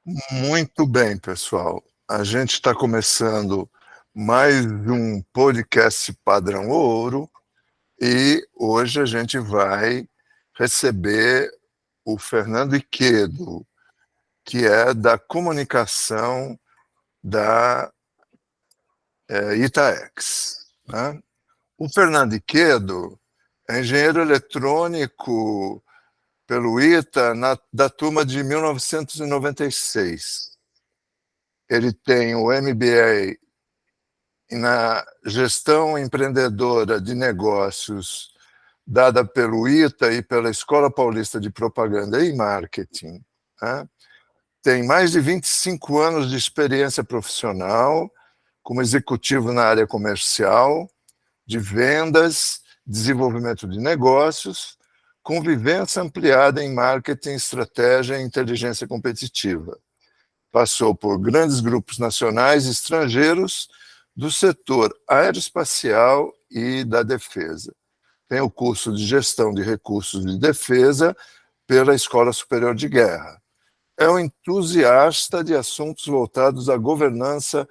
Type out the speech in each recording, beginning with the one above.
Muito bem, pessoal. A gente está começando mais um podcast Padrão Ouro e hoje a gente vai receber o Fernando Iquedo, que é da comunicação da Itaex, né? O Fernando Iquedo é engenheiro eletrônico pelo ITA da turma de 1996. Ele tem o MBA na gestão empreendedora de negócios dada pelo ITA e pela Escola Paulista de Propaganda e Marketing, né? Tem mais de 25 anos de experiência profissional como executivo na área comercial, de vendas, desenvolvimento de negócios, convivência ampliada em marketing, estratégia e inteligência competitiva. Passou por grandes grupos nacionais e estrangeiros do setor aeroespacial e da defesa. Tem o curso de Gestão de Recursos de Defesa pela Escola Superior de Guerra. É um entusiasta de assuntos voltados à governança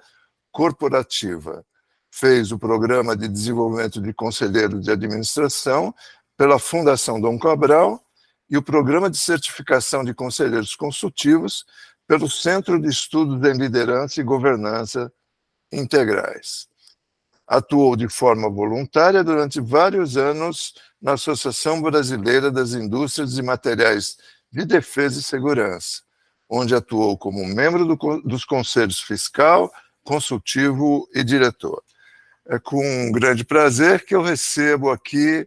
corporativa. Fez o Programa de Desenvolvimento de Conselheiros de Administração pela Fundação Dom Cabral e o Programa de Certificação de Conselheiros Consultivos pelo Centro de Estudos em Liderança e Governança Integrais. Atuou de forma voluntária durante vários anos na Associação Brasileira das Indústrias de Materiais de Defesa e Segurança, onde atuou como membro dos conselhos fiscal, consultivo e diretor. É com um grande prazer que eu recebo aqui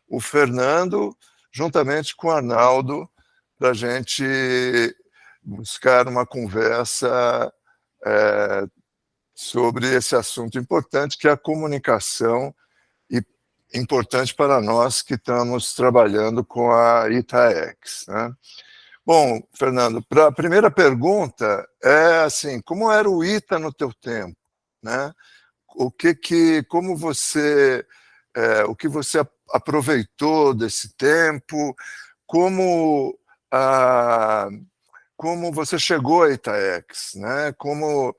o Fernando, juntamente com o Arnaldo, para a gente buscar uma conversa sobre esse assunto importante, que é a comunicação, e importante para nós que estamos trabalhando com a Itaex, né? Bom, Fernando, a primeira pergunta é assim, como era o ITA no teu tempo, né? O que você aproveitou desse tempo, como a, como você chegou à Itaex, né? Como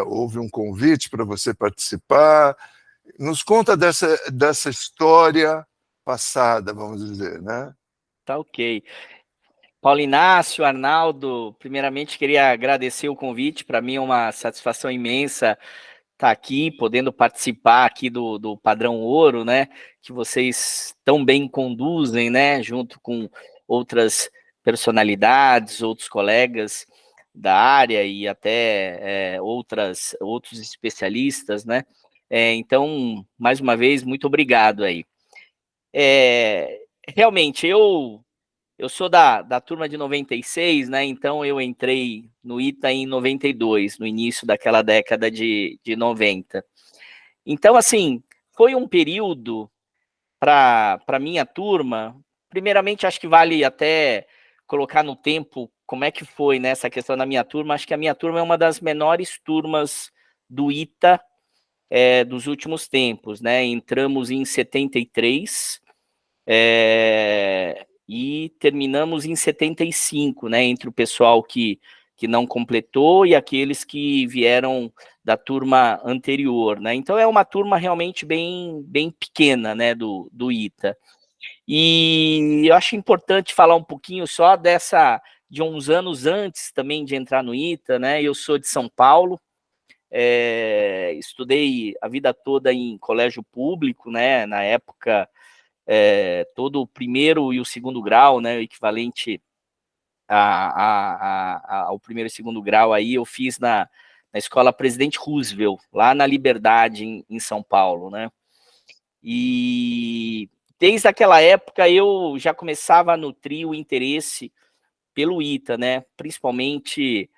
houve um convite para você participar. Nos conta dessa história passada, vamos dizer, né? Tá ok. Paulo Inácio, Arnaldo, primeiramente queria agradecer o convite. Para mim é uma satisfação imensa estar aqui, podendo participar aqui do Padrão Ouro, né? Que vocês tão bem conduzem, né? Junto com outras personalidades, outros colegas da área e até outros especialistas, né? Então, mais uma vez, muito obrigado aí. Realmente, eu sou da turma de 96, né? Então eu entrei no ITA em 92, no início daquela década de 90. Então, assim, foi um período para minha turma. Primeiramente, acho que vale até colocar no tempo como é que foi nessa questão da minha turma. Acho que a minha turma é uma das menores turmas do ITA dos últimos tempos, né? Entramos em 73, e terminamos em 75, né, entre o pessoal que não completou e aqueles que vieram da turma anterior, né? Então é uma turma realmente bem pequena, né, do ITA. E eu acho importante falar um pouquinho só de uns anos antes também de entrar no ITA, né? Eu sou de São Paulo, estudei a vida toda em colégio público, né? Na época, todo o primeiro e o segundo grau, né, o equivalente ao primeiro e segundo grau, aí eu fiz na escola Presidente Roosevelt, lá na Liberdade, em São Paulo, né, e desde aquela época eu já começava a nutrir o interesse pelo ITA, né, principalmente,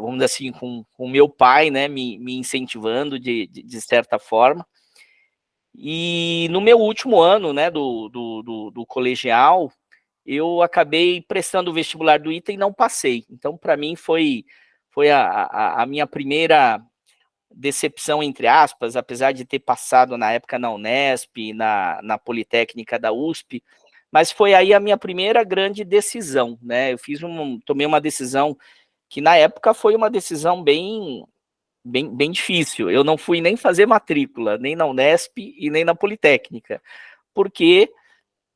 vamos dizer assim, com o meu pai, né, me incentivando de certa forma. E no meu último ano, né, do colegial, eu acabei prestando o vestibular do ITA e não passei. Então, para mim, foi a minha primeira decepção, entre aspas, apesar de ter passado na época na Unesp, na Politécnica da USP, mas foi aí a minha primeira grande decisão, né? Eu tomei uma decisão que na época foi uma decisão bem difícil. Eu não fui nem fazer matrícula, nem na Unesp e nem na Politécnica, porque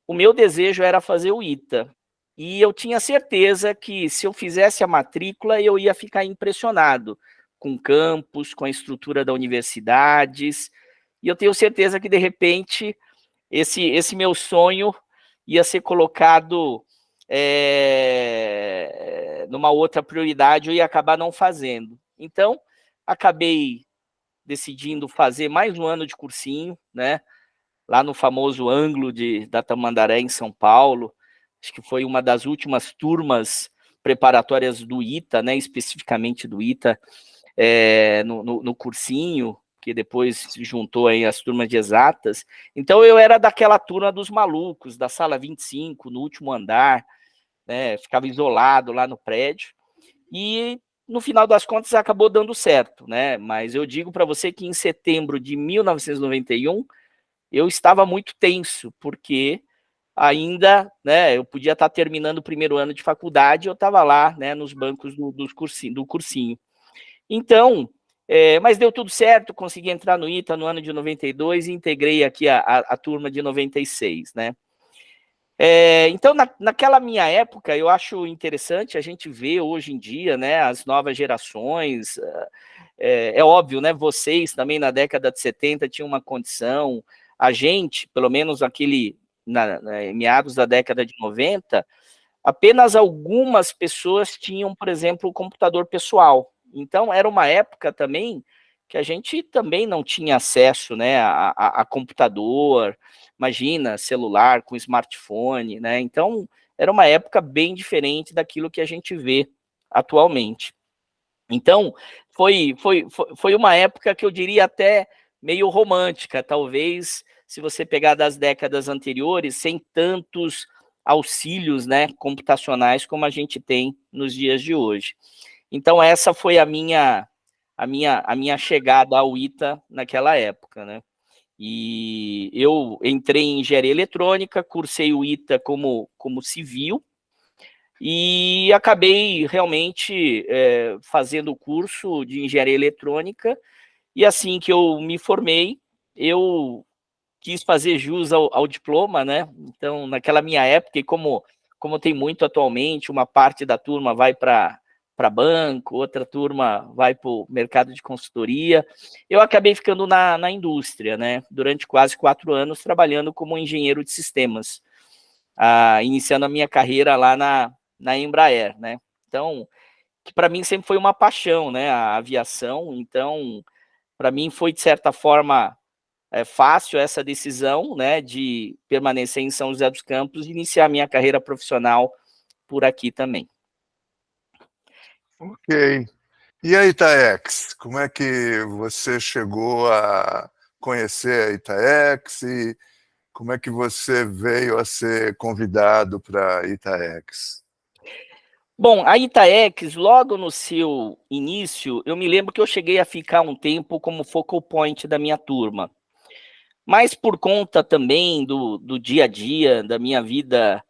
o meu desejo era fazer o ITA. E eu tinha certeza que se eu fizesse a matrícula, eu ia ficar impressionado com o campus, com a estrutura da universidades, e eu tenho certeza que, de repente, esse meu sonho ia ser colocado numa outra prioridade, eu ia acabar não fazendo. Então, acabei decidindo fazer mais um ano de cursinho, né? Lá no famoso ângulo da Tamandaré, em São Paulo. Acho que foi uma das últimas turmas preparatórias do ITA, né? Especificamente do ITA, no cursinho, que depois se juntou aí as turmas de exatas. Então, eu era daquela turma dos malucos, da sala 25, no último andar, né? Ficava isolado lá no prédio. E, no final das contas, acabou dando certo, né? Mas eu digo para você que em setembro de 1991, eu estava muito tenso, porque ainda, né, eu podia estar terminando o primeiro ano de faculdade, eu estava lá, né, nos bancos do cursinho. Então, mas deu tudo certo, consegui entrar no ITA no ano de 92 e integrei aqui a turma de 96, né. Então, naquela minha época, eu acho interessante a gente ver hoje em dia, né, as novas gerações, é óbvio, né, vocês também na década de 70 tinham uma condição, a gente, pelo menos meados da década de 90, apenas algumas pessoas tinham, por exemplo, o computador pessoal. Então, era uma época também que a gente também não tinha acesso, né, a computador, imagina, celular com smartphone, né? Então, era uma época bem diferente daquilo que a gente vê atualmente. Então, foi uma época que eu diria até meio romântica, talvez, se você pegar das décadas anteriores, sem tantos auxílios, né, computacionais como a gente tem nos dias de hoje. Então, essa foi a minha chegada ao ITA naquela época, né? E eu entrei em engenharia eletrônica, cursei o ITA como civil, e acabei realmente fazendo o curso de engenharia eletrônica, e assim que eu me formei, eu quis fazer jus ao diploma, né? Então, naquela minha época, e como tem muito atualmente, uma parte da turma vai para banco, outra turma vai para o mercado de consultoria, eu acabei ficando na indústria, né? Durante quase 4 anos, trabalhando como engenheiro de sistemas, iniciando a minha carreira lá na Embraer, né? Então, que para mim sempre foi uma paixão, né? A aviação. Então, para mim foi de certa forma fácil essa decisão, né? De permanecer em São José dos Campos e iniciar a minha carreira profissional por aqui também. Ok. E a Itaex? Como é que você chegou a conhecer a Itaex e como é que você veio a ser convidado para a Itaex? Bom, a Itaex, logo no seu início, eu me lembro que eu cheguei a ficar um tempo como focal point da minha turma. Mas por conta também do dia a dia, da minha vida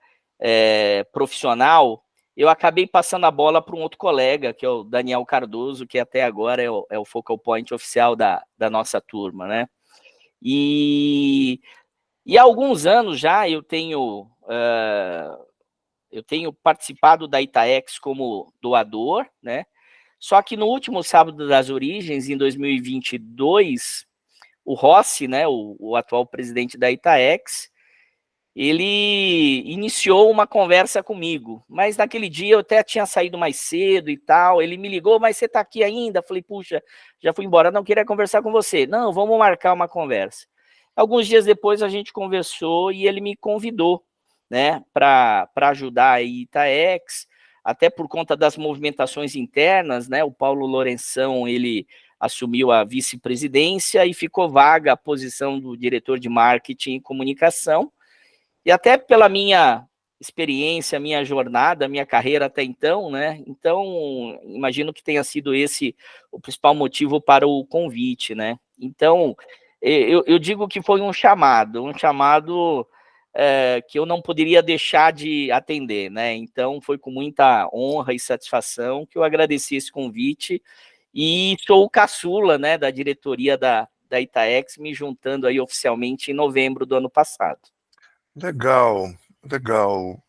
profissional, eu acabei passando a bola para um outro colega, que é o Daniel Cardoso, que até agora é o focal point oficial da nossa turma, né? E há alguns anos já eu tenho participado da Itaex como doador, né? Só que no último sábado das origens, em 2022, o Rossi, né, o atual presidente da Itaex, ele iniciou uma conversa comigo, mas naquele dia eu até tinha saído mais cedo e tal, ele me ligou, mas você está aqui ainda? Falei, puxa, já fui embora, não queria conversar com você. Não, vamos marcar uma conversa. Alguns dias depois a gente conversou e ele me convidou, né, para ajudar a Itaex, até por conta das movimentações internas, né, o Paulo Lourenção, ele assumiu a vice-presidência e ficou vaga a posição do diretor de marketing e comunicação, e até pela minha experiência, minha jornada, minha carreira até então, né? Então, imagino que tenha sido esse o principal motivo para o convite, né? Então, eu digo que foi um chamado que eu não poderia deixar de atender, né? Então, foi com muita honra e satisfação que eu agradeci esse convite e sou o caçula, né, da diretoria da Itaex, me juntando aí oficialmente em novembro do ano passado. Legal, legal,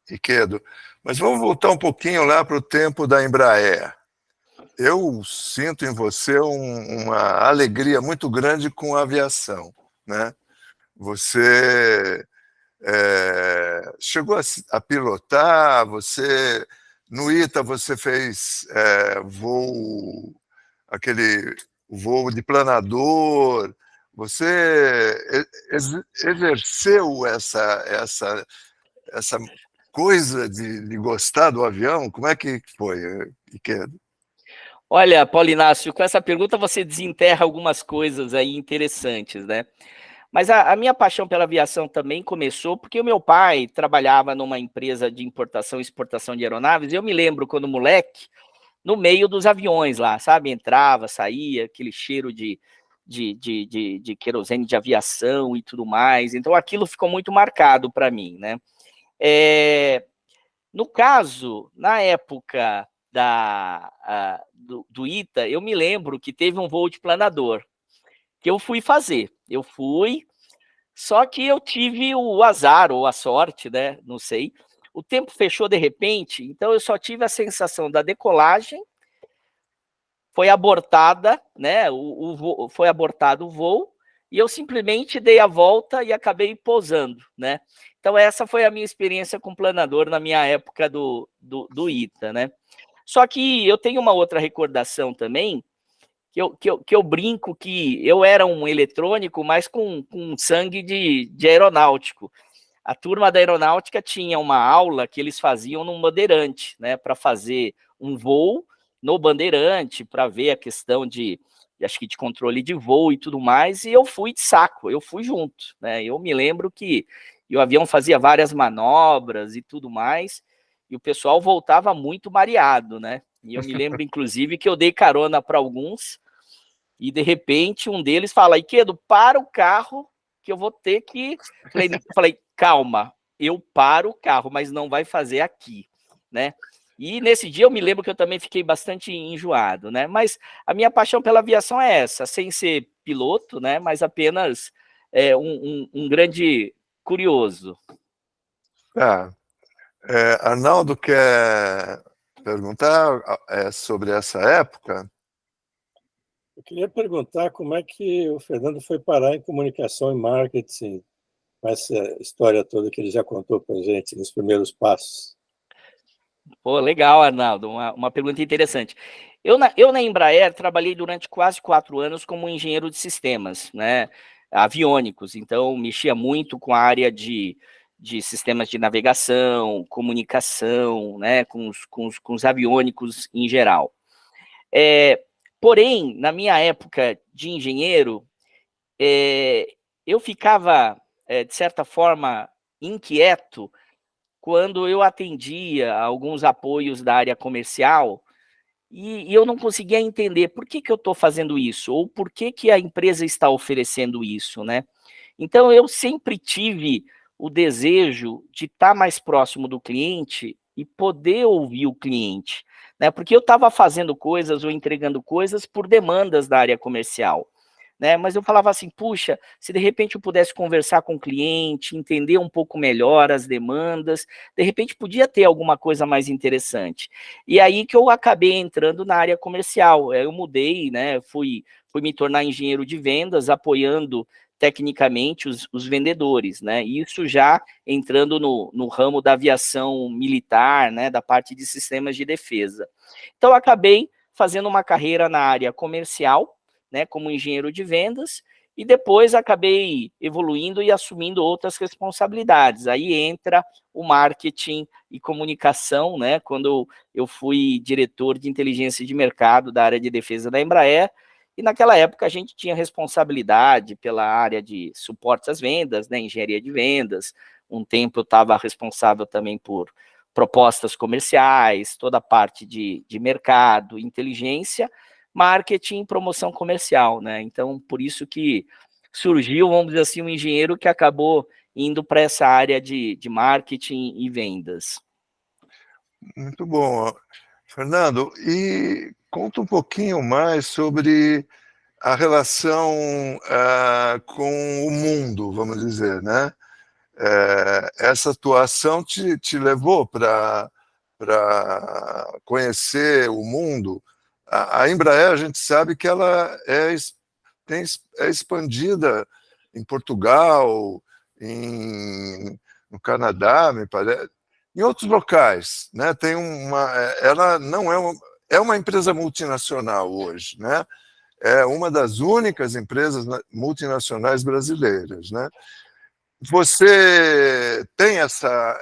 Iquedo. Mas vamos voltar um pouquinho lá para o tempo da Embraer. Eu sinto em você uma alegria muito grande com a aviação, né? Você chegou a pilotar, no ITA você fez aquele voo de planador, você exerceu essa coisa de gostar do avião? Como é que foi, Iquedo? Olha, Paulo Inácio, com essa pergunta você desenterra algumas coisas aí interessantes, né? Mas a minha paixão pela aviação também começou porque o meu pai trabalhava numa empresa de importação e exportação de aeronaves, e eu me lembro quando moleque, no meio dos aviões lá, sabe? Entrava, saía, aquele cheiro de querosene de aviação e tudo mais. Então aquilo ficou muito marcado para mim, né? No caso, na época do ITA, eu me lembro que teve um voo de planador que eu fui fazer. Eu fui, só que eu tive o azar ou a sorte, né? Não sei. O tempo fechou de repente, então eu só tive a sensação da decolagem, foi abortada, né? Foi abortado o voo, e eu simplesmente dei a volta e acabei pousando, né? Então essa foi a minha experiência com planador na minha época do ITA, né? Só que eu tenho uma outra recordação também, que eu brinco que eu era um eletrônico, mas com sangue de aeronáutico. A turma da aeronáutica tinha uma aula que eles faziam no Bandeirante, né, para fazer um voo no Bandeirante, para ver a questão acho que de controle de voo e tudo mais, e eu fui de saco, eu fui junto, né? Eu me lembro que o avião fazia várias manobras e tudo mais, e o pessoal voltava muito mareado, né? E eu me lembro, inclusive, que eu dei carona para alguns, e de repente um deles fala: Iquedo, para o carro, que eu vou ter que. Falei, calma, eu paro o carro, mas não vai fazer aqui, né? E nesse dia eu me lembro que eu também fiquei bastante enjoado, né? Mas a minha paixão pela aviação é essa, sem ser piloto, né? Mas apenas um grande curioso. Arnaldo quer perguntar sobre essa época? Eu queria perguntar como é que o Fernando foi parar em comunicação e marketing, com essa história toda que ele já contou para a gente nos primeiros passos. Pô, legal, Arnaldo, uma pergunta interessante. Eu na Embraer trabalhei durante quase 4 anos como engenheiro de sistemas, né, aviônicos, então mexia muito com a área de sistemas de navegação, comunicação, né, com os aviônicos em geral. Porém, na minha época de engenheiro, eu ficava, de certa forma, inquieto quando eu atendia alguns apoios da área comercial e eu não conseguia entender por que eu estou fazendo isso, ou por que a empresa está oferecendo isso, né? Então, eu sempre tive o desejo de estar mais próximo do cliente e poder ouvir o cliente, né? Porque eu estava fazendo coisas ou entregando coisas por demandas da área comercial, né? Mas eu falava assim, puxa, se de repente eu pudesse conversar com o cliente, entender um pouco melhor as demandas, de repente podia ter alguma coisa mais interessante. E aí que eu acabei entrando na área comercial. Eu mudei, né? Fui me tornar engenheiro de vendas, apoiando tecnicamente os vendedores, né? Isso já entrando no ramo da aviação militar, né? Da parte de sistemas de defesa. Então, eu acabei fazendo uma carreira na área comercial, né, como engenheiro de vendas, e depois acabei evoluindo e assumindo outras responsabilidades. Aí entra o marketing e comunicação, né, quando eu fui diretor de inteligência de mercado da área de defesa da Embraer, e naquela época a gente tinha responsabilidade pela área de suporte às vendas, né, engenharia de vendas. Um tempo eu estava responsável também por propostas comerciais, toda a parte de mercado, inteligência, marketing e promoção comercial, né? Então, por isso que surgiu, vamos dizer assim, um engenheiro que acabou indo para essa área de marketing e vendas. Muito bom. Fernando, e conta um pouquinho mais sobre a relação com o mundo, vamos dizer, né? Essa atuação te levou para conhecer o mundo. A Embraer, a gente sabe que ela é expandida em Portugal, no Canadá, me parece, em outros locais, né? Ela não é uma empresa multinacional hoje, né? É uma das únicas empresas multinacionais brasileiras, né? Você tem essa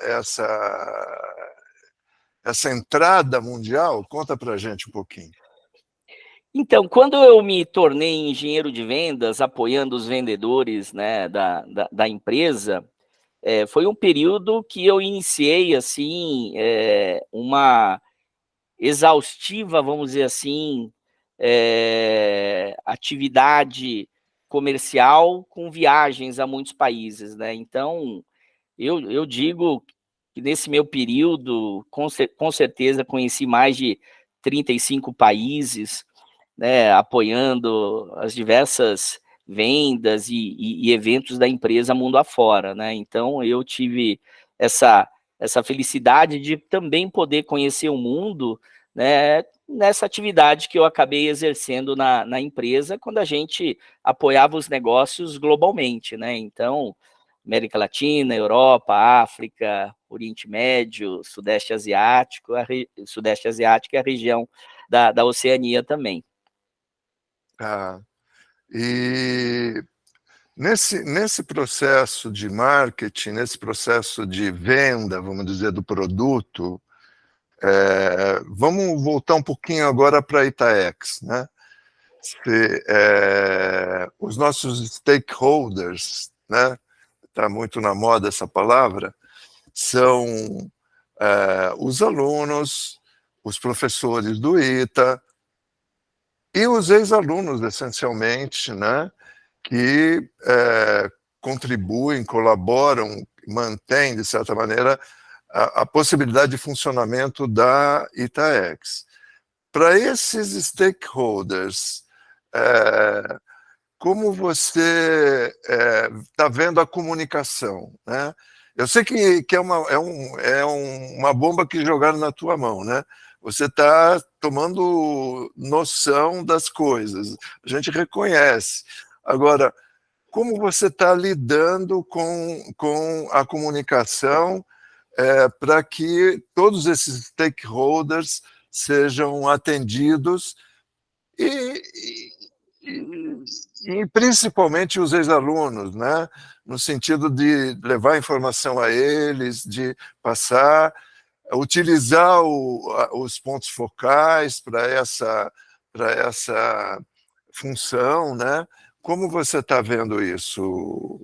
entrada mundial? Conta para a gente um pouquinho. Então, quando eu me tornei engenheiro de vendas, apoiando os vendedores, né, da empresa, foi um período que eu iniciei assim, uma exaustiva, vamos dizer assim, atividade comercial com viagens a muitos países, né? Então, eu digo que nesse meu período, com certeza, conheci mais de 35 países, né, apoiando as diversas vendas e eventos da empresa mundo afora, né? Então, eu tive essa felicidade de também poder conhecer o mundo, né, nessa atividade que eu acabei exercendo na empresa, quando a gente apoiava os negócios globalmente, né? Então, América Latina, Europa, África, Oriente Médio, Sudeste Asiático, Sudeste Asiático e a região da Oceania também. E nesse processo de marketing, nesse processo de venda, vamos dizer, do produto, vamos voltar um pouquinho agora para a Itaex, né? Os nossos stakeholders, né? Está muito na moda essa palavra, são os alunos, os professores do ITA e os ex-alunos, essencialmente, né? Que contribuem, colaboram, mantêm, de certa maneira, a possibilidade de funcionamento da Itaex. Para esses stakeholders, como você está vendo a comunicação, né? Eu sei que é uma bomba que jogaram na tua mão, né? Você está tomando noção das coisas, a gente reconhece. Agora, como você está lidando com a comunicação para que todos esses stakeholders sejam atendidos e principalmente os ex-alunos, né? No sentido de levar informação a eles, de passar, utilizar os pontos focais para essa função, né? Como você está vendo isso?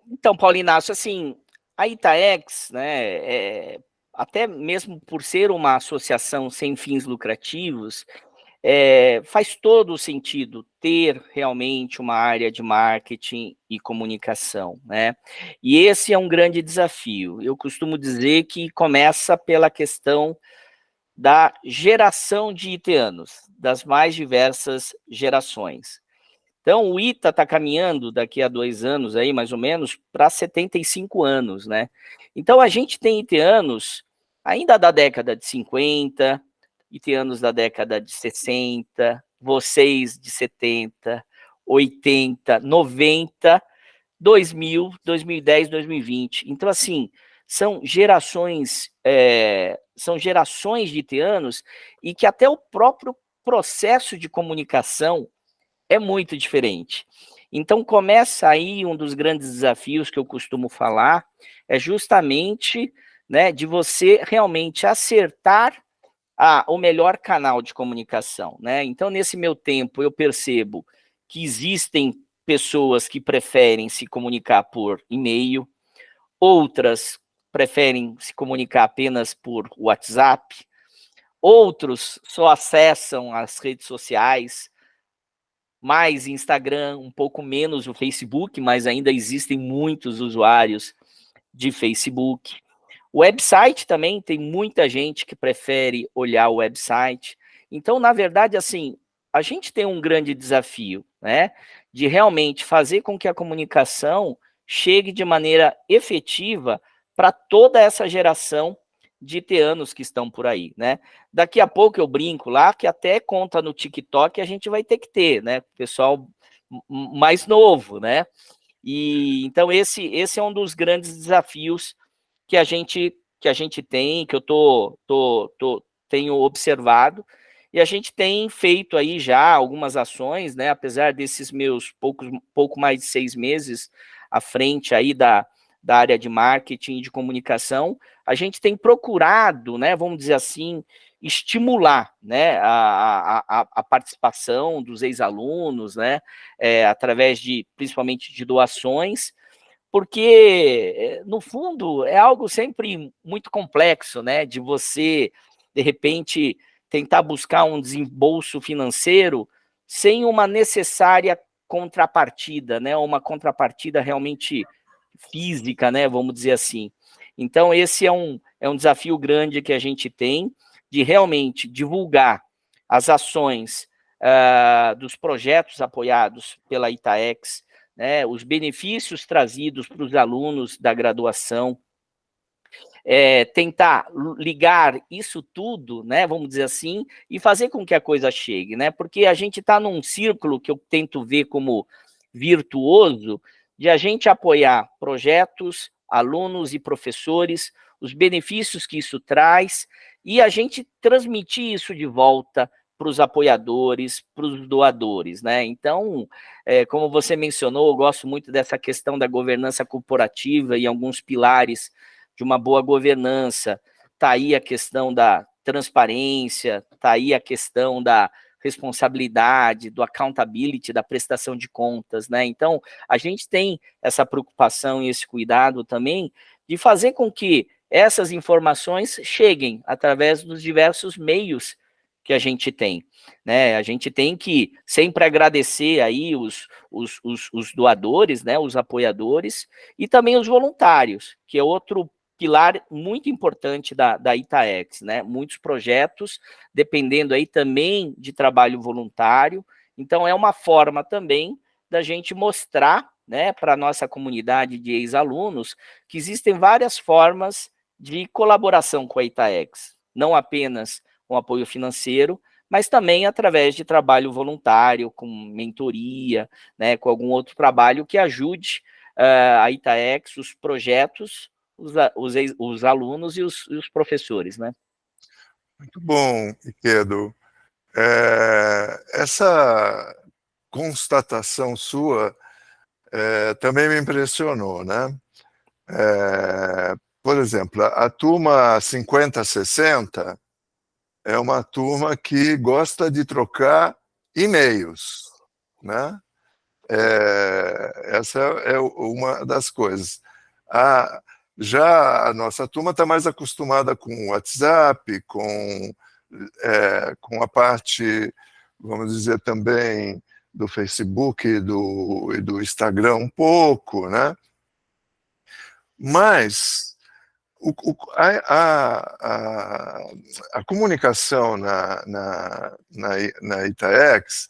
Então, Paulo Inácio, assim, a Itaex, né, até mesmo por ser uma associação sem fins lucrativos, faz todo o sentido ter realmente uma área de marketing e comunicação, né? E esse é um grande desafio. Eu costumo dizer que começa pela questão da geração de itanos, das mais diversas gerações. Então, o ITA está caminhando daqui a 2 anos, aí, mais ou menos, para 75 anos, né? Então, a gente tem itanos ainda da década de 50, itanos da década de 60, vocês de 70, 80, 90, 2000, 2010, 2020. Então, assim, são gerações de itanos e que até o próprio processo de comunicação é muito diferente. Então, começa aí um dos grandes desafios que eu costumo falar, é justamente, né, de você realmente acertar o melhor canal de comunicação, né? Então, nesse meu tempo, eu percebo que existem pessoas que preferem se comunicar por e-mail, outras preferem se comunicar apenas por WhatsApp, outros só acessam as redes sociais, mais Instagram, um pouco menos o Facebook, mas ainda existem muitos usuários de Facebook. O website também, tem muita gente que prefere olhar o website. Então, na verdade, assim, a gente tem um grande desafio, né, de realmente fazer com que a comunicação chegue de maneira efetiva para toda essa geração de teanos que estão por aí, né? Daqui a pouco eu brinco lá que até conta no TikTok a gente vai ter que ter, né? Pessoal mais novo, né? E então esse é um dos grandes desafios que a gente tem, que eu tenho observado, e a gente tem feito aí já algumas ações, né? Apesar desses meus pouco mais de 6 meses à frente aí da área de marketing e de comunicação, a gente tem procurado, né, vamos dizer assim, estimular, né, a participação dos ex-alunos, né, através principalmente de doações, porque, no fundo, é algo sempre muito complexo, né, de você, de repente, tentar buscar um desembolso financeiro sem uma necessária contrapartida, né, uma contrapartida realmente física, né, vamos dizer assim. Então, esse é um desafio grande que a gente tem, de realmente divulgar as ações dos projetos apoiados pela Itaex, né, os benefícios trazidos para os alunos da graduação, tentar ligar isso tudo, né, vamos dizer assim, e fazer com que a coisa chegue, né, porque a gente está num círculo que eu tento ver como virtuoso, de a gente apoiar projetos, alunos e professores, os benefícios que isso traz, e a gente transmitir isso de volta para os apoiadores, para os doadores, né? Então, como você mencionou, eu gosto muito dessa questão da governança corporativa e alguns pilares de uma boa governança. Está aí a questão da transparência, está aí a questão da responsabilidade, do accountability, da prestação de contas, né? Então, a gente tem essa preocupação e esse cuidado também de fazer com que essas informações cheguem através dos diversos meios que a gente tem, né? A gente tem que sempre agradecer aí os doadores, né? Os apoiadores e também os voluntários, que é outro pilar muito importante da Itaex, né? Muitos projetos, dependendo aí também de trabalho voluntário. Então, é uma forma também da gente mostrar, né, para a nossa comunidade de ex-alunos, que existem várias formas de colaboração com a Itaex, não apenas com apoio financeiro, mas também através de trabalho voluntário, com mentoria, né, com algum outro trabalho que ajude a Itaex, os projetos, os alunos e os professores, né? Muito bom, Iquedo. Essa constatação sua também me impressionou, né? Por exemplo, a turma 50-60 é uma turma que gosta de trocar e-mails, né? Essa é uma das coisas. Já a nossa turma está mais acostumada com o WhatsApp, com a parte, vamos dizer, também do Facebook e do Instagram um pouco, né? Mas a comunicação na Itaex,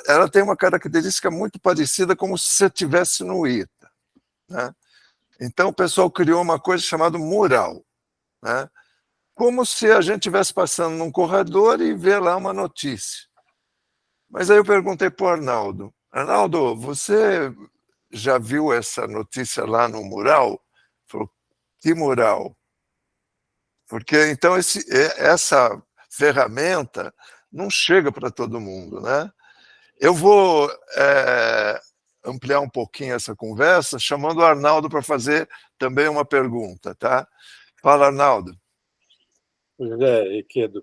ela tem uma característica muito parecida como se você estivesse no ITA, né? Então, o pessoal criou uma coisa chamada mural, né? Como se a gente estivesse passando num corredor e ver lá uma notícia. Mas aí eu perguntei para o Arnaldo, Arnaldo, você já viu essa notícia lá no mural? Ele falou, que mural? Porque então essa ferramenta não chega para todo mundo, né? Eu vou ampliar um pouquinho essa conversa, chamando o Arnaldo para fazer também uma pergunta, tá? Fala, Arnaldo. José, Iquedo,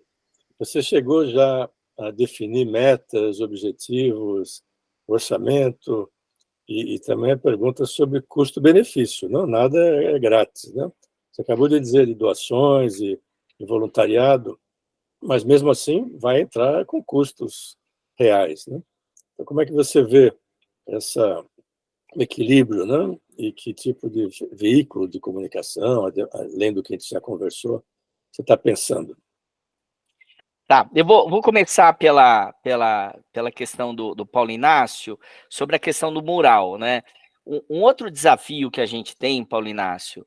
você chegou já a definir metas, objetivos, orçamento e também a pergunta sobre custo-benefício. Não, nada é grátis, né? Você acabou de dizer de doações e voluntariado, mas mesmo assim vai entrar com custos reais, né? Então, como é que você vê esse equilíbrio, né? E que tipo de veículo de comunicação, além do que a gente já conversou, você está pensando? Tá, eu vou começar pela questão do Paulo Inácio, sobre a questão do mural, né? Um outro desafio que a gente tem, Paulo Inácio,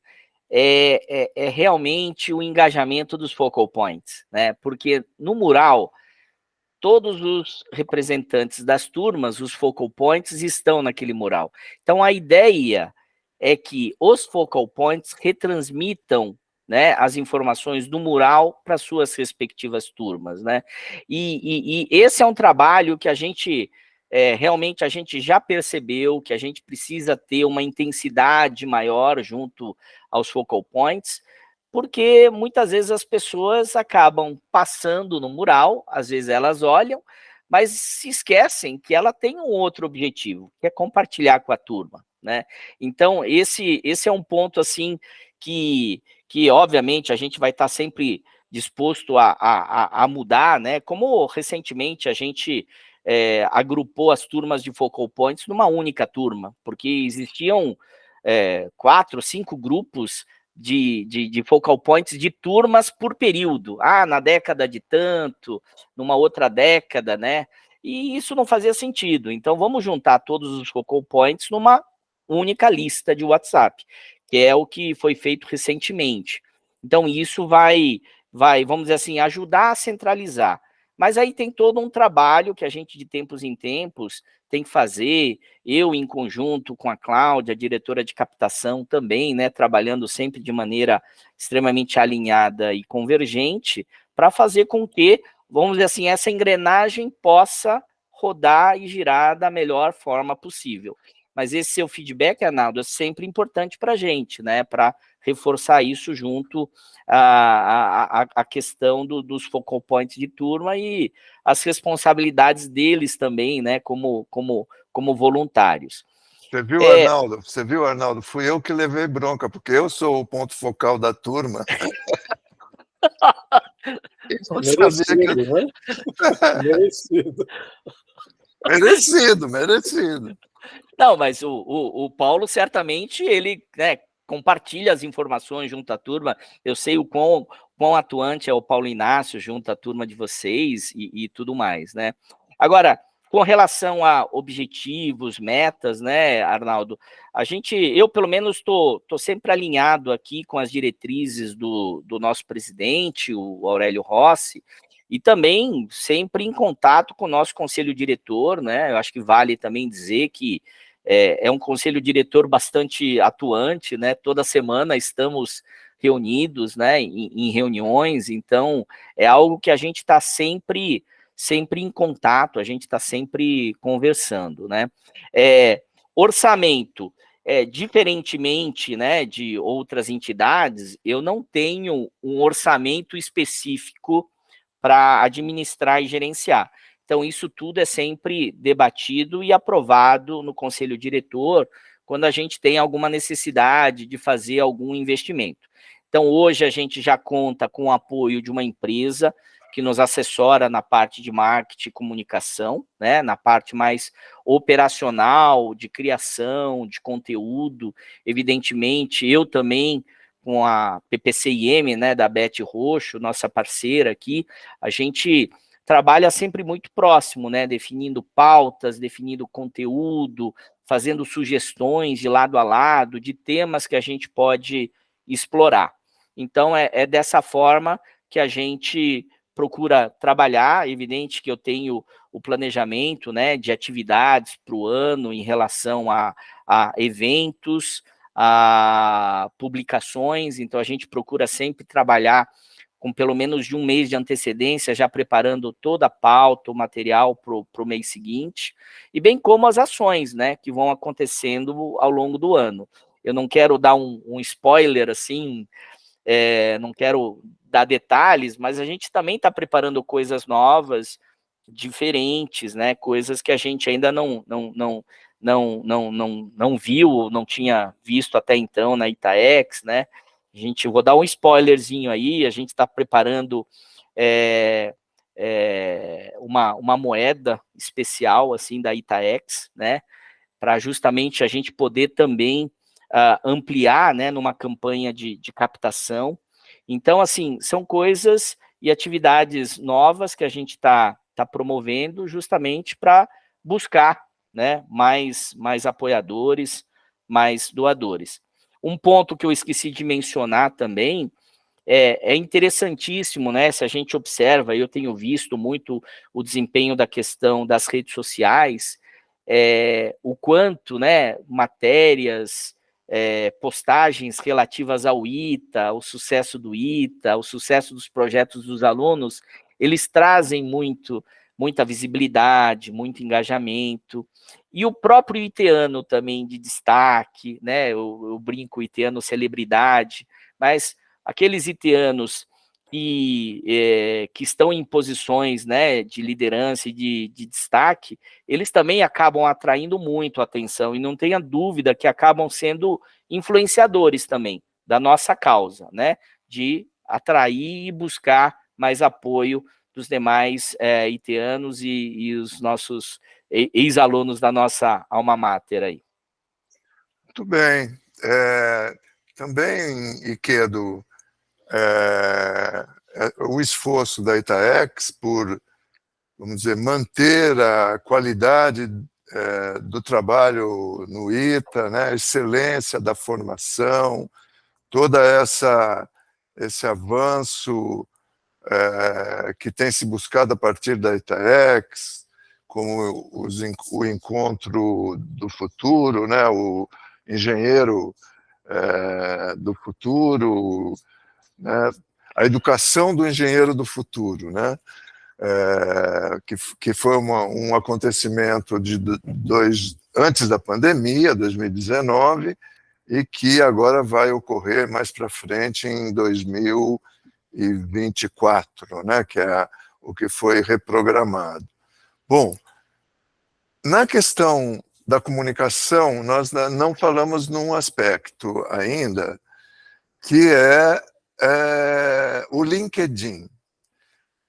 é realmente o engajamento dos focal points, né? Porque no mural, todos os representantes das turmas, os focal points, estão naquele mural. Então, a ideia é que os focal points retransmitam, né, as informações do mural para suas respectivas turmas, né? E esse é um trabalho que a gente realmente a gente já percebeu que a gente precisa ter uma intensidade maior junto aos focal points, porque muitas vezes as pessoas acabam passando no mural, às vezes elas olham, mas se esquecem que ela tem um outro objetivo, que é compartilhar com a turma, né? Então, esse é um ponto, assim, que obviamente, a gente vai estar sempre disposto a mudar, né? Como recentemente a gente agrupou as turmas de focal points numa única turma, porque existiam 4, 5 grupos de focal points de turmas por período. Ah, na década de tanto, numa outra década, né? E isso não fazia sentido. Então, vamos juntar todos os focal points numa única lista de WhatsApp, que é o que foi feito recentemente. Então, isso vai, vamos dizer assim, ajudar a centralizar. Mas aí tem todo um trabalho que a gente, de tempos em tempos, tem que fazer, eu em conjunto com a Cláudia, diretora de captação também, né, trabalhando sempre de maneira extremamente alinhada e convergente, para fazer com que, vamos dizer assim, essa engrenagem possa rodar e girar da melhor forma possível. Mas esse seu feedback, Arnaldo, é sempre importante para a gente, né, para reforçar isso junto à questão dos focal points de turma e as responsabilidades deles também, né, como voluntários. Você viu, Arnaldo? Fui eu que levei bronca, porque eu sou o ponto focal da turma. Eu Merecido, né? Merecido. Merecido. Não, mas o Paulo certamente ele, né, compartilha as informações junto à turma. Eu sei o quão atuante é o Paulo Inácio junto à turma de vocês e tudo mais, né? Agora, com relação a objetivos, metas, né, Arnaldo, eu pelo menos tô sempre alinhado aqui com as diretrizes do nosso presidente, o Aurélio Rossi, e também sempre em contato com o nosso conselho diretor, né? Eu acho que vale também dizer que é um conselho diretor bastante atuante, né? Toda semana estamos reunidos, né? Em reuniões, então é algo que a gente está sempre em contato, a gente está sempre conversando, né? Orçamento, diferentemente, né, de outras entidades, eu não tenho um orçamento específico para administrar e gerenciar. Então, isso tudo é sempre debatido e aprovado no conselho diretor quando a gente tem alguma necessidade de fazer algum investimento. Então, hoje a gente já conta com o apoio de uma empresa que nos assessora na parte de marketing e comunicação, né, na parte mais operacional, de criação, de conteúdo. Evidentemente, eu também, com a PPCIM, né, da Beth Roxo, nossa parceira aqui, a gente trabalha sempre muito próximo, né, definindo pautas, definindo conteúdo, fazendo sugestões de lado a lado, de temas que a gente pode explorar. Então, é dessa forma que a gente procura trabalhar. Evidente que eu tenho o planejamento, né, de atividades para o ano em relação a eventos, a publicações, então a gente procura sempre trabalhar com pelo menos de um mês de antecedência, já preparando toda a pauta, o material para o mês seguinte, e bem como as ações, né, que vão acontecendo ao longo do ano. Eu não quero dar um spoiler, assim, não quero dar detalhes, mas a gente também está preparando coisas novas, diferentes, né, coisas que a gente ainda não viu, não tinha visto até então na Itaex, né? Vou dar um spoilerzinho aí, a gente está preparando uma moeda especial assim da Itaex, né, para justamente a gente poder também ampliar, né, numa campanha de captação. Então, assim, são coisas e atividades novas que a gente está promovendo justamente para buscar, né, mais apoiadores, mais doadores. Um ponto que eu esqueci de mencionar também é interessantíssimo, né? Se a gente observa, eu tenho visto muito o desempenho da questão das redes sociais, o quanto, né, matérias, postagens relativas ao ITA, ao sucesso do ITA, ao sucesso dos projetos dos alunos, eles trazem muita visibilidade, muito engajamento, e o próprio iteano também de destaque, né? Eu brinco, iteano celebridade, mas aqueles iteanos que estão em posições, né, de liderança e de destaque, eles também acabam atraindo muito atenção, e não tenha dúvida que acabam sendo influenciadores também da nossa causa, né, de atrair e buscar mais apoio dos demais iteanos e os nossos ex-alunos da nossa alma mater aí. Muito bem. Também, Iquedo, o esforço da Itaex por, vamos dizer, manter a qualidade do trabalho no ITA, né, a excelência da formação, toda esse avanço que tem se buscado a partir da Itaex, como o encontro do futuro, né, o engenheiro do futuro, né, a educação do engenheiro do futuro, né, que foi um acontecimento antes da pandemia, 2019, e que agora vai ocorrer mais para frente em 2024, né, que é o que foi reprogramado. Bom, na questão da comunicação, nós não falamos num aspecto ainda, que é o LinkedIn.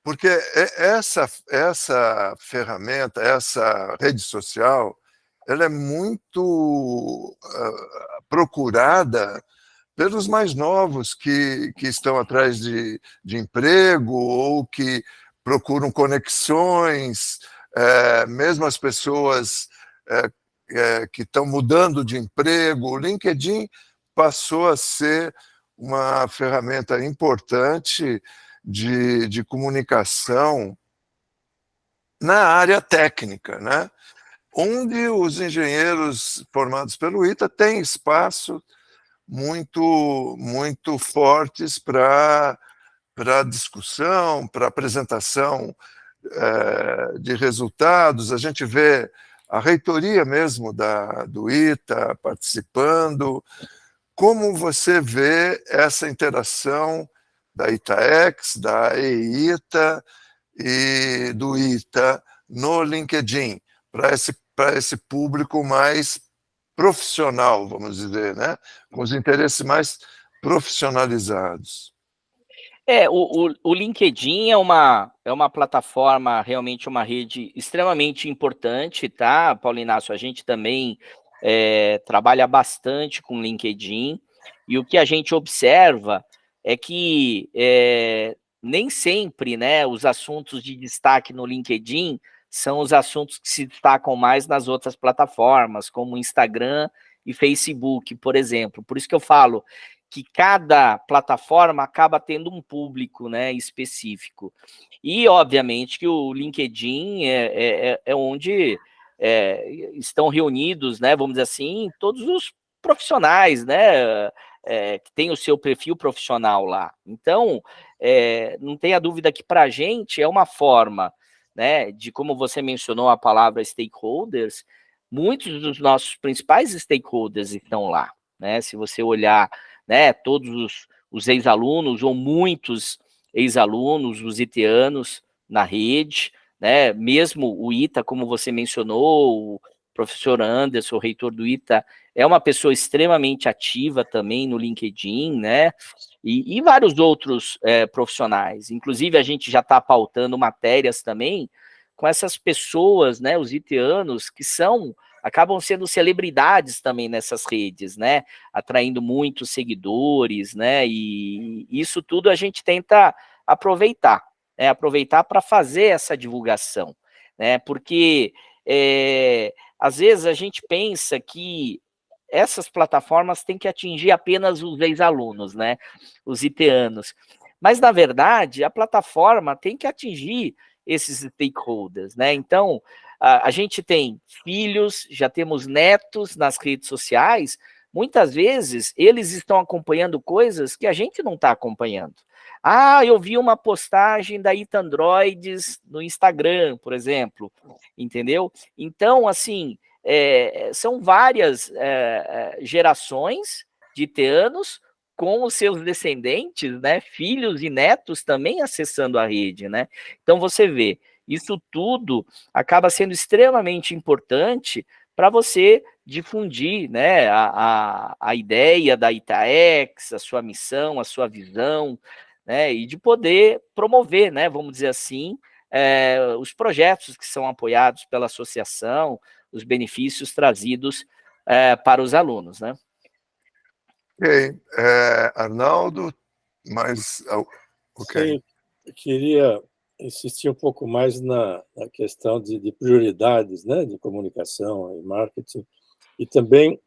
Porque essa ferramenta, essa rede social, ela é muito procurada pelos mais novos que estão atrás de emprego ou que procuram conexões, mesmo as pessoas que estão mudando de emprego. O LinkedIn passou a ser uma ferramenta importante de comunicação na área técnica, né? Onde os engenheiros formados pelo ITA têm espaço muito fortes para discussão, para apresentação de resultados. A gente vê a reitoria mesmo do ITA participando. Como você vê essa interação da Itaex, da EITA e do ITA no LinkedIn, para esse público mais profissional, vamos dizer, né? Com os interesses mais profissionalizados? O LinkedIn é uma plataforma, realmente uma rede extremamente importante, tá, Paulo Inácio? A gente também trabalha bastante com o LinkedIn, e o que a gente observa é que nem sempre, né, os assuntos de destaque no LinkedIn são os assuntos que se destacam mais nas outras plataformas, como Instagram e Facebook, por exemplo. Por isso que eu falo que cada plataforma acaba tendo um público, né, específico. E, obviamente, que o LinkedIn é onde estão reunidos, né, vamos dizer assim, todos os profissionais, né, que tem o seu perfil profissional lá. Então, não tenha dúvida que para a gente é uma forma, né, de, como você mencionou a palavra stakeholders, muitos dos nossos principais stakeholders estão lá, né? Se você olhar, né, todos os ex-alunos, ou muitos ex-alunos, os itianos na rede, né, mesmo o ITA, como você mencionou, o professor Anderson, o reitor do ITA, é uma pessoa extremamente ativa também no LinkedIn, né? E vários outros profissionais. Inclusive, a gente já está pautando matérias também com essas pessoas, né? Os iteanos, que acabam sendo celebridades também nessas redes, né? Atraindo muitos seguidores, né? E isso tudo a gente tenta aproveitar, né? Aproveitar para fazer essa divulgação, né? Porque às vezes a gente pensa que essas plataformas têm que atingir apenas os ex-alunos, né? Os iteanos. Mas, na verdade, a plataforma tem que atingir esses stakeholders, né? Então, a gente tem filhos, já temos netos nas redes sociais, muitas vezes eles estão acompanhando coisas que a gente não está acompanhando. Ah, eu vi uma postagem da Ita Androids no Instagram, por exemplo, entendeu? Então, assim, são várias gerações de iteanos com os seus descendentes, né, filhos e netos também acessando a rede, né? Então você vê, isso tudo acaba sendo extremamente importante para você difundir, né, a ideia da Itaex, a sua missão, a sua visão, né, e de poder promover, né, vamos dizer assim, os projetos que são apoiados pela associação, os benefícios trazidos para os alunos, né? Ok. Arnaldo, mas... Ok. Sim, eu queria insistir um pouco mais na questão de prioridades, né, de comunicação e marketing, e também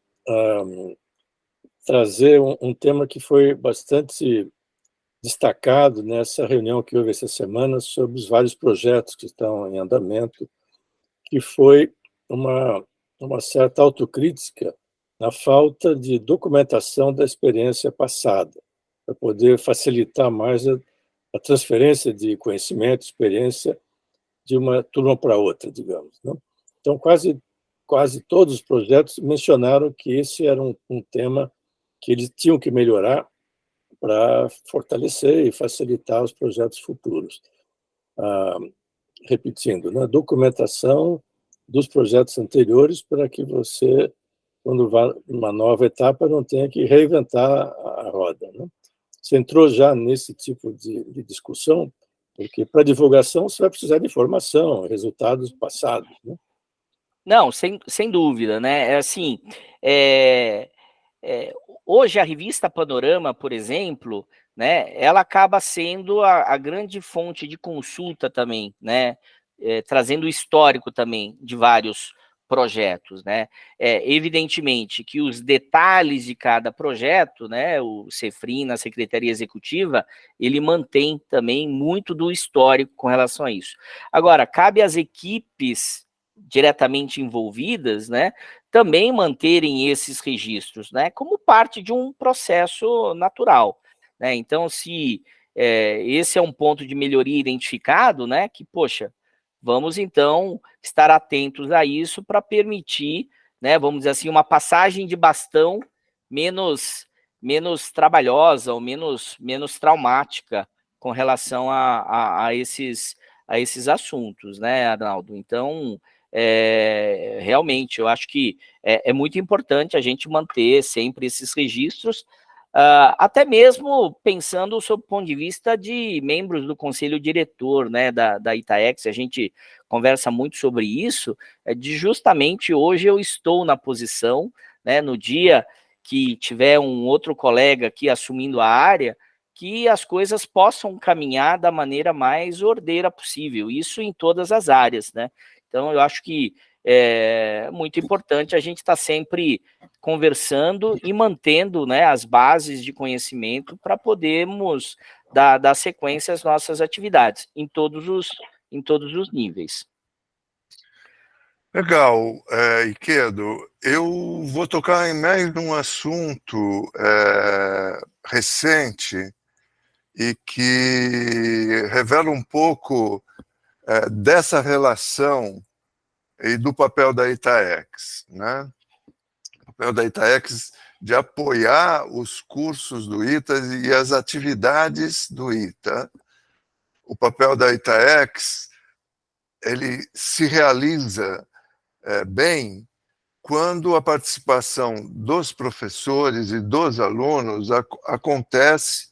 trazer um tema que foi bastante destacado nessa reunião que houve essa semana sobre os vários projetos que estão em andamento, que foi uma certa autocrítica na falta de documentação da experiência passada, para poder facilitar mais a transferência de conhecimento, experiência de uma turma para outra, digamos, né? Então, quase todos os projetos mencionaram que esse era um tema que eles tinham que melhorar para fortalecer e facilitar os projetos futuros. Repetindo, né? Documentação dos projetos anteriores para que você, quando vá numa nova etapa, não tenha que reinventar a roda, né? Você entrou já nesse tipo de discussão, porque para divulgação você vai precisar de informação, resultados passados, né? Não, sem dúvida, né? Assim, hoje a revista Panorama, por exemplo, né, ela acaba sendo a grande fonte de consulta também, né? Trazendo o histórico também de vários projetos, né? Evidentemente que os detalhes de cada projeto, né, o Cefrim, na Secretaria Executiva, ele mantém também muito do histórico com relação a isso. Agora, cabe às equipes diretamente envolvidas, né, também manterem esses registros, né, como parte de um processo natural, né? Então, se esse é um ponto de melhoria identificado, né, que, poxa, vamos então estar atentos a isso para permitir, né, vamos dizer assim, uma passagem de bastão menos trabalhosa ou menos traumática com relação a esses assuntos, né, Arnaldo? Então, realmente, eu acho que é muito importante a gente manter sempre esses registros, até mesmo pensando sob o ponto de vista de membros do conselho diretor, né, da Itaex. A gente conversa muito sobre isso, de justamente hoje eu estou na posição, né, no dia que tiver um outro colega aqui assumindo a área, que as coisas possam caminhar da maneira mais ordeira possível, isso em todas as áreas, né? Então, eu acho que é muito importante a gente estar sempre conversando e mantendo, né, as bases de conhecimento para podermos dar sequência às nossas atividades em todos os níveis. Legal, Iquedo. Eu vou tocar em mais um assunto recente e que revela um pouco dessa relação e do papel da Itaex, né? O papel da Itaex de apoiar os cursos do ITA e as atividades do ITA. O papel da Itaex, ele se realiza bem quando a participação dos professores e dos alunos acontece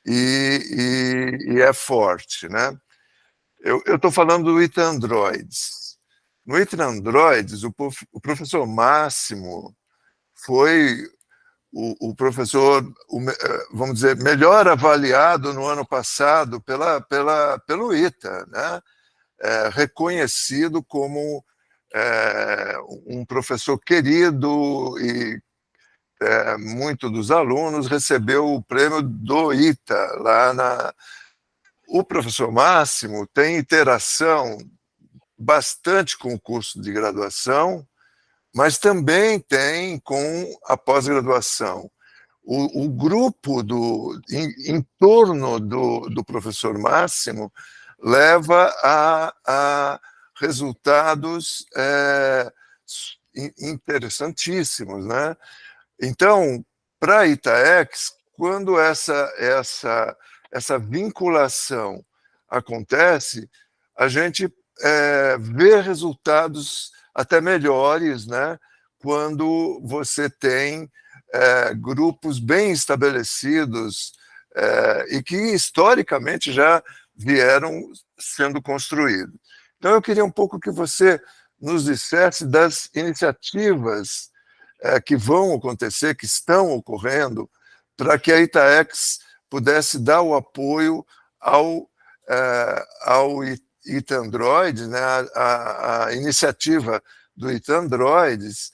e é forte, né? Eu estou falando do ITA Androids. No ITA Androids, o professor Máximo foi o professor, vamos dizer, melhor avaliado no ano passado pelo ITA, né? Reconhecido como um professor querido e muito dos alunos, recebeu o prêmio do ITA lá O professor Máximo tem interação bastante com o curso de graduação, mas também tem com a pós-graduação. O grupo em torno do professor Máximo leva a resultados interessantíssimos, né? Então, para a Itaex, quando essa vinculação acontece, a gente vê resultados até melhores, né? Quando você tem grupos bem estabelecidos e que historicamente já vieram sendo construídos. Então, eu queria um pouco que você nos dissesse das iniciativas que vão acontecer, que estão ocorrendo, para que a Itaex pudesse dar o apoio ao ITA Androids, né, a iniciativa do ITA Androids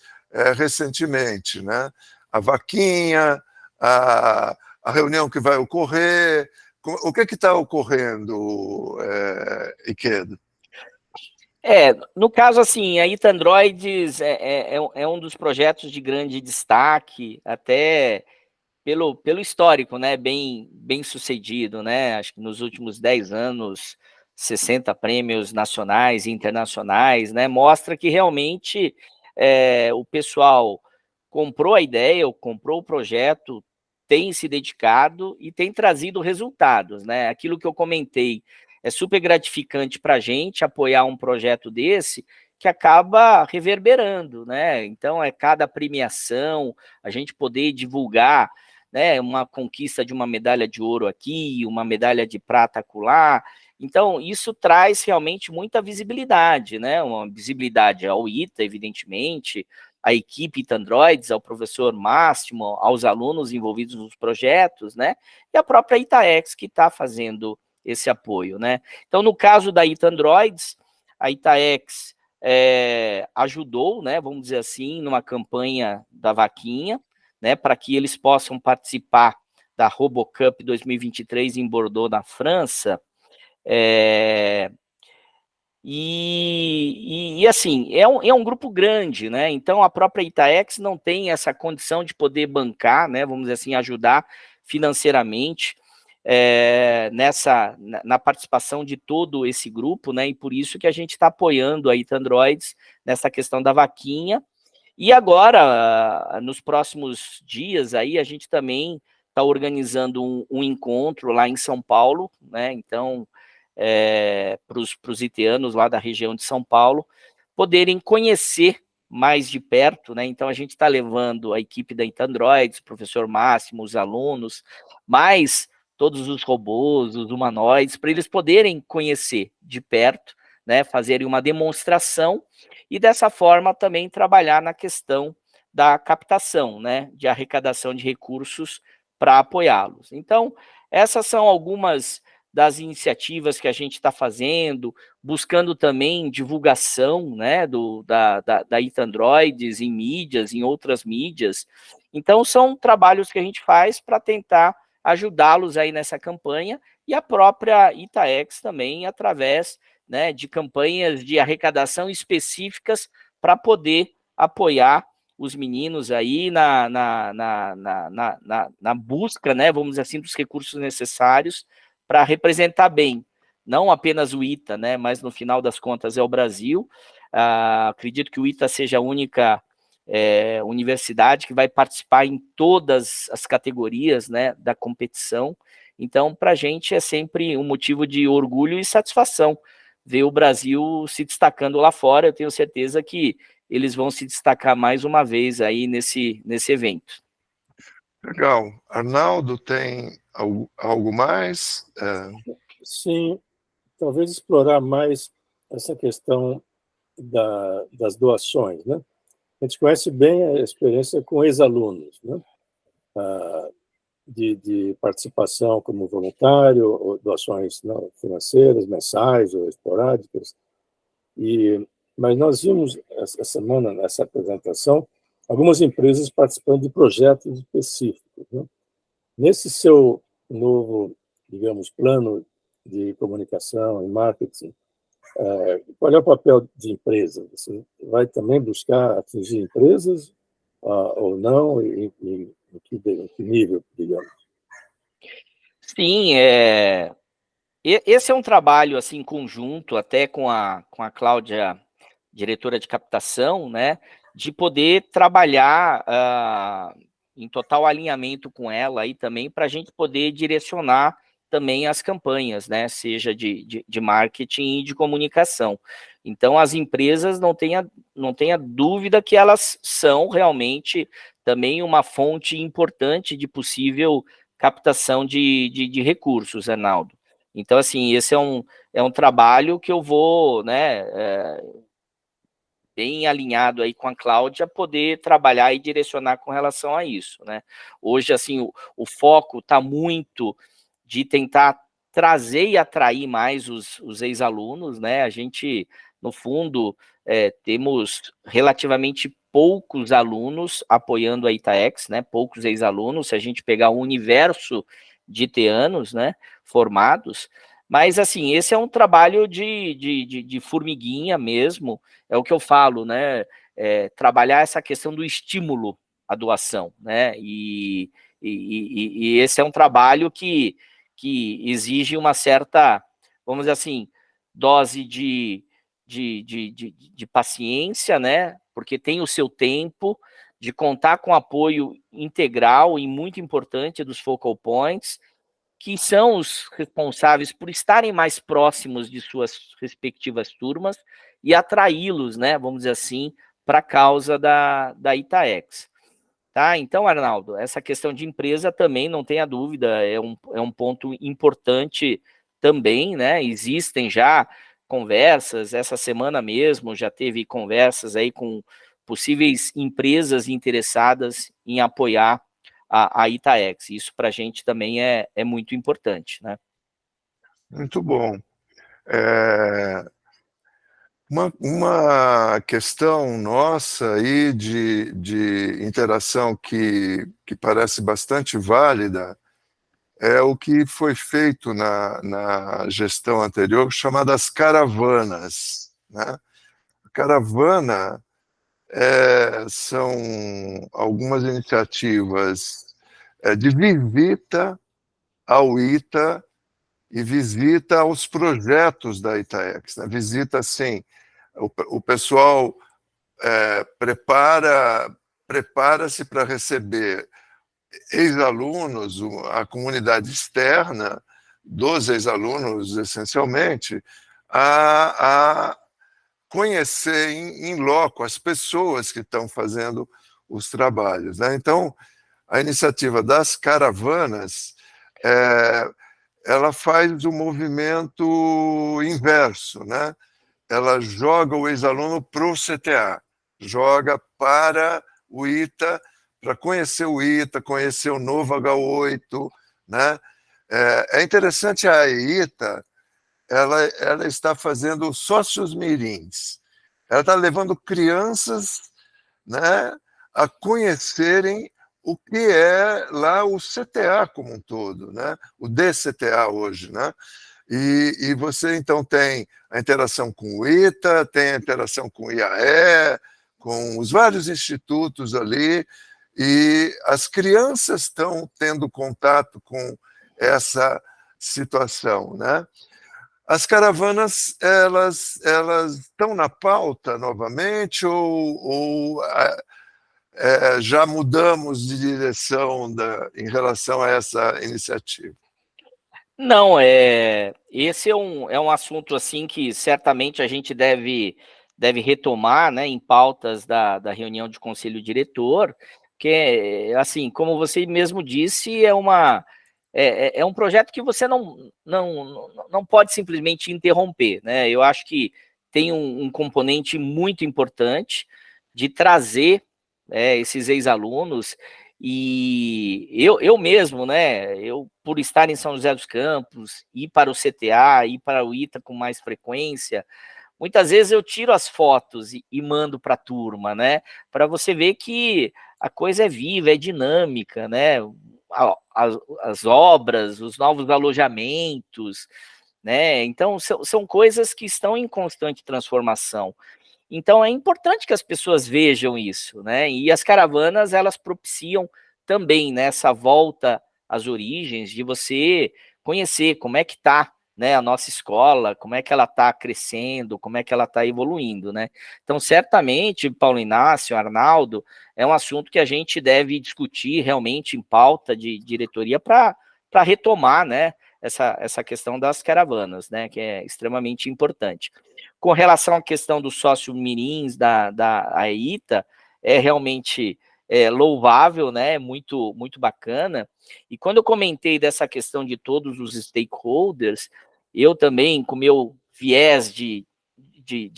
recentemente, né? A vaquinha, a reunião que vai ocorrer. O que está ocorrendo, Ikeda? No caso, assim, a ITA Androids é um dos projetos de grande destaque, até pelo histórico, né, bem sucedido, né? Acho que nos últimos 10 anos, 60 prêmios nacionais e internacionais, né? Mostra que realmente o pessoal comprou a ideia, ou comprou o projeto, tem se dedicado e tem trazido resultados, né? Aquilo que eu comentei, é super gratificante para a gente apoiar um projeto desse que acaba reverberando, né? Então, cada premiação, a gente poder divulgar, né, uma conquista de uma medalha de ouro aqui, uma medalha de prata acolá. Então, isso traz realmente muita visibilidade, né? Uma visibilidade ao ITA, evidentemente, à equipe ITA Androids, ao professor Máximo, aos alunos envolvidos nos projetos, né? E a própria Itaex, que está fazendo esse apoio, né? Então, no caso da ITA Androids, a Itaex ajudou, né, vamos dizer assim, numa campanha da vaquinha, né, para que eles possam participar da RoboCup 2023 em Bordeaux, na França. Assim, é um grupo grande, né? Então a própria Itaex não tem essa condição de poder bancar, né, vamos dizer assim, ajudar financeiramente na participação de todo esse grupo, né? E por isso que a gente está apoiando a ITA Androids nessa questão da vaquinha. E agora, nos próximos dias, aí a gente também está organizando um encontro lá em São Paulo, né? Então, para os itianos lá da região de São Paulo poderem conhecer mais de perto, né? Então, a gente está levando a equipe da ITA Androids, o professor Máximo, os alunos, mais todos os robôs, os humanoides, para eles poderem conhecer de perto, né? Fazerem uma demonstração e dessa forma também trabalhar na questão da captação, né, de arrecadação de recursos para apoiá-los. Então, essas são algumas das iniciativas que a gente está fazendo, buscando também divulgação, né, da ITA Androids em mídias, em outras mídias. Então, são trabalhos que a gente faz para tentar ajudá-los aí nessa campanha, e a própria Itaex também, através, né, de campanhas de arrecadação específicas para poder apoiar os meninos aí na busca, né, vamos dizer assim, dos recursos necessários para representar bem, não apenas o ITA, né, mas no final das contas é o Brasil. Acredito que o ITA seja a única universidade que vai participar em todas as categorias, né, da competição. Então, para a gente é sempre um motivo de orgulho e satisfação ver o Brasil se destacando lá fora. Eu tenho certeza que eles vão se destacar mais uma vez aí nesse evento. Legal. Arnaldo, tem algo mais? Sim, talvez explorar mais essa questão das doações, né? A gente conhece bem a experiência com ex-alunos, né? De participação como voluntário, ou doações não, financeiras, mensais ou esporádicas. Mas nós vimos essa semana, nessa apresentação, algumas empresas participando de projetos específicos, né? Nesse seu novo, digamos, plano de comunicação e marketing, qual é o papel de empresa? Você vai também buscar atingir empresas ou não? Em que nível, digamos? Sim, esse é um trabalho assim conjunto, até com a Cláudia, diretora de captação, né, de poder trabalhar em total alinhamento com ela aí também, para a gente poder direcionar também as campanhas, né, seja de marketing e de comunicação. Então, as empresas não tenha dúvida que elas são realmente também uma fonte importante de possível captação de recursos, Arnaldo. Então, assim, esse é um trabalho que eu vou, né, bem alinhado aí com a Cláudia, poder trabalhar e direcionar com relação a isso, né? Hoje, assim, o foco está muito de tentar trazer e atrair mais os ex-alunos, né? A gente, no fundo, temos relativamente poucos alunos apoiando a Itaex, né? Poucos ex-alunos, se a gente pegar o universo de iteanos, né, formados. Mas, assim, esse é um trabalho de formiguinha mesmo, é o que eu falo, né? Trabalhar essa questão do estímulo à doação, né? E esse é um trabalho que exige uma certa, vamos dizer assim, dose de paciência, né? Porque tem o seu tempo, de contar com apoio integral e muito importante dos focal points, que são os responsáveis por estarem mais próximos de suas respectivas turmas e atraí-los, né, vamos dizer assim, para a causa da Itaex. Tá? Então, Arnaldo, essa questão de empresa também, não tenha dúvida, é um ponto importante também, né? Existem já conversas, essa semana mesmo já teve conversas aí com possíveis empresas interessadas em apoiar a Itaex. Isso para a gente também é muito importante, né? Muito bom. Uma questão nossa aí de interação que parece bastante válida é o que foi feito na gestão anterior, chamadas caravanas, né? A caravana são algumas iniciativas de visita ao ITA e visita aos projetos da Itaex, né? Visita, assim, o pessoal prepara-se para receber ex-alunos, a comunidade externa dos ex-alunos, essencialmente, a conhecer em loco as pessoas que estão fazendo os trabalhos, né? Então, a iniciativa das caravanas, ela faz o movimento inverso, né? Ela joga o ex-aluno para o CTA, joga para o ITA, para conhecer o ITA, conhecer o novo H8, né? É interessante, a ITA, ela está fazendo sócios mirins, ela está levando crianças, né, a conhecerem o que é lá o CTA como um todo, né? O DCTA hoje, né? E você, então, tem a interação com o ITA, tem a interação com o IAE, com os vários institutos ali, e as crianças estão tendo contato com essa situação, né? As caravanas, elas estão na pauta novamente ou já mudamos de direção em relação a essa iniciativa? Não, esse é um assunto assim que certamente a gente deve deve retomar, né, em pautas da reunião de conselho diretor, que, assim, como você mesmo disse, é um projeto que você não pode simplesmente interromper, né? Eu acho que tem um componente muito importante de trazer esses ex-alunos, e eu mesmo, né, por estar em São José dos Campos, ir para o CTA, ir para o ITA com mais frequência, muitas vezes eu tiro as fotos e mando para a turma, né, para você ver que a coisa é viva, é dinâmica, né, as obras, os novos alojamentos, né, então são coisas que estão em constante transformação. Então é importante que as pessoas vejam isso, né? E as caravanas, elas propiciam também, né, essa volta às origens, de você conhecer como é que está, né, a nossa escola, como é que ela está crescendo, como é que ela está evoluindo, né? Então, certamente, Paulo Inácio, Arnaldo, é um assunto que a gente deve discutir realmente em pauta de diretoria para retomar, né, essa questão das caravanas, né, que é extremamente importante. Com relação à questão dos sócio-mirins da AITA, é realmente louvável, né? Muito, muito bacana. E quando eu comentei dessa questão de todos os stakeholders, eu também, com meu viés de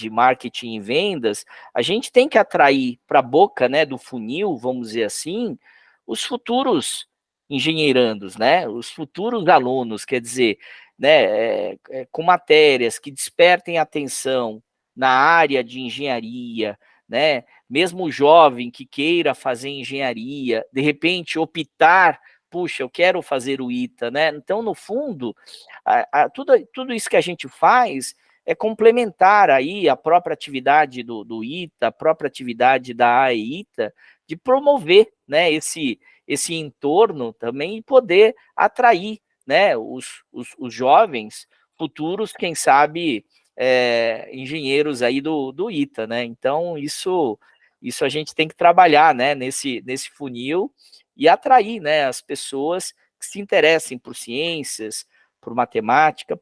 marketing e vendas, a gente tem que atrair para a boca, né, do funil, vamos dizer assim, os futuros engenheirandos, né? Os futuros alunos, quer dizer, né, com matérias que despertem atenção na área de engenharia, né, mesmo o jovem que queira fazer engenharia, de repente optar, puxa, eu quero fazer o ITA, né, então no fundo, tudo isso que a gente faz é complementar aí a própria atividade do ITA, a própria atividade da AEITA, de promover, né, esse entorno também e poder atrair, né, os jovens futuros, quem sabe, engenheiros aí do ITA, né? Então, isso a gente tem que trabalhar, né, nesse funil e atrair, né, as pessoas que se interessem por ciências, por matemática,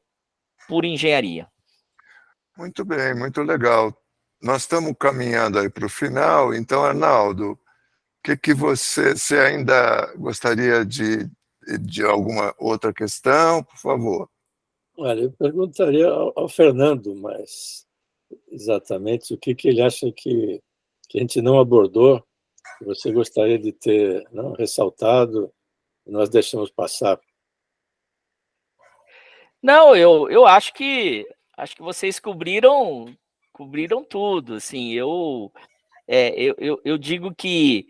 por engenharia. Muito bem, muito legal. Nós estamos caminhando aí para o final, então, Arnaldo, o que você ainda gostaria de alguma outra questão, por favor? Olha, eu perguntaria ao Fernando, mas exatamente o que ele acha que a gente não abordou, que você gostaria de ter ressaltado, e nós deixamos passar. Não, eu acho que vocês cobriram tudo, assim, eu digo que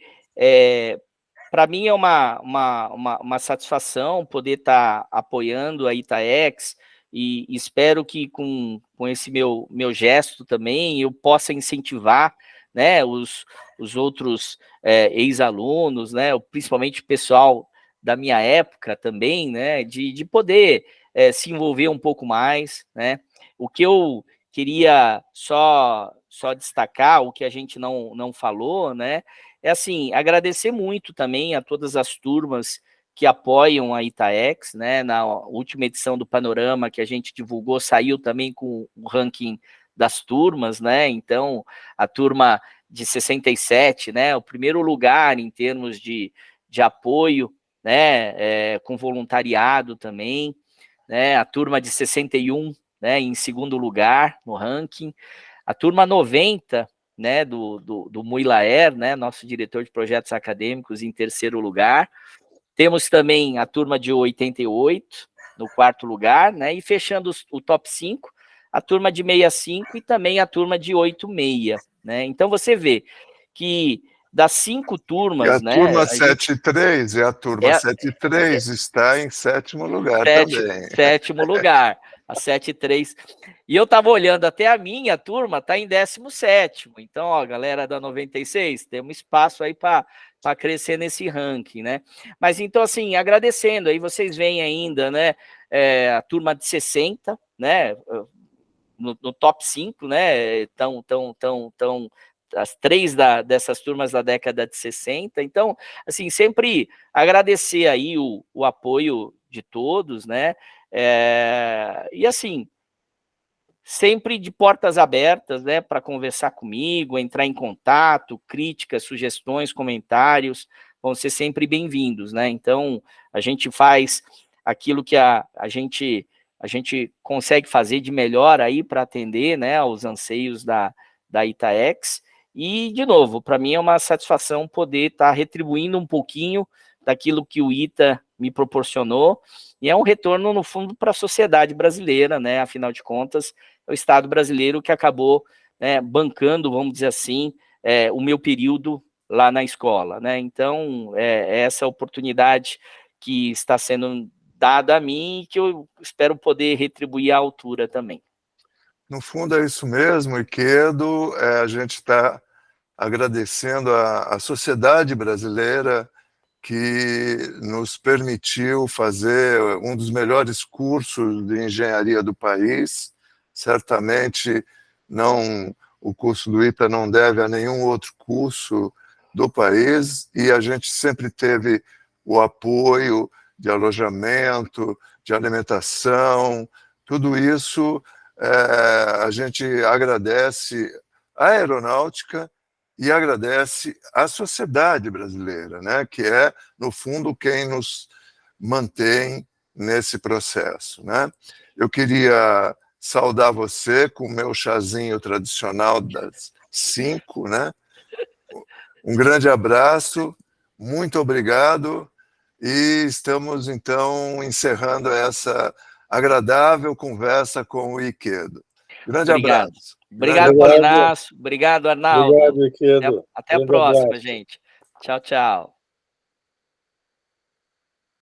para mim é uma satisfação poder estar apoiando a Itaex, e espero que com esse meu gesto também eu possa incentivar, né, os outros ex-alunos, né, principalmente o pessoal da minha época também, né, de poder se envolver um pouco mais, né. O que eu queria só destacar, o que a gente não falou, né, é assim, agradecer muito também a todas as turmas que apoiam a Itaex, né? Na última edição do Panorama que a gente divulgou, saiu também com o ranking das turmas, né? Então, a turma de 67, né? O primeiro lugar em termos de apoio, né? Com voluntariado também, né? A turma de 61, né? Em segundo lugar no ranking. A turma 90, né, do Muilaer, né, nosso diretor de projetos acadêmicos, em terceiro lugar. Temos também a turma de 88, no quarto lugar, né, e fechando o top 5, a turma de 65 e também a turma de 86, né. Então você vê que das 5 E a turmas, né, turma a gente 73, a turma é 73 está em sétimo lugar também. sétimo lugar, a 73. E eu estava olhando, até a minha turma está em 17º. Então, ó, galera da 96, temos espaço aí para crescer nesse ranking, né? Mas então, assim, agradecendo, aí vocês veem ainda, né, a turma de 60, né, no top 5, né, tão as 3 dessas turmas da década de 60. Então, assim, sempre agradecer aí o apoio de todos, né, e assim, sempre de portas abertas, né, para conversar comigo, entrar em contato, críticas, sugestões, comentários, vão ser sempre bem-vindos, né? Então, a gente faz aquilo que a gente consegue fazer de melhor aí para atender, né, aos anseios da Itaex. E, de novo, para mim é uma satisfação poder estar retribuindo um pouquinho daquilo que o ITA me proporcionou, e é um retorno, no fundo, para a sociedade brasileira, né? Afinal de contas, é o Estado brasileiro que acabou, né, bancando, vamos dizer assim, o meu período lá na escola, né? Então, essa oportunidade que está sendo dada a mim e que eu espero poder retribuir à altura também. No fundo é isso mesmo, Iquedo, a gente está agradecendo a sociedade brasileira que nos permitiu fazer um dos melhores cursos de engenharia do país. Certamente o curso do ITA não deve a nenhum outro curso do país, e a gente sempre teve o apoio de alojamento, de alimentação, tudo isso a gente agradece à aeronáutica e agradece à sociedade brasileira, né, que é, no fundo, quem nos mantém nesse processo, né? Eu queria saudar você com o meu chazinho tradicional das 5, né? Um grande abraço, muito obrigado, e estamos, então, encerrando essa agradável conversa com o Iquedo. Grande Obrigado. abraço. Obrigado, Paulo Inácio. Obrigado, Arnaldo. Obrigado, Iquedo. Até a Grande próxima, abraço. gente. Tchau, tchau.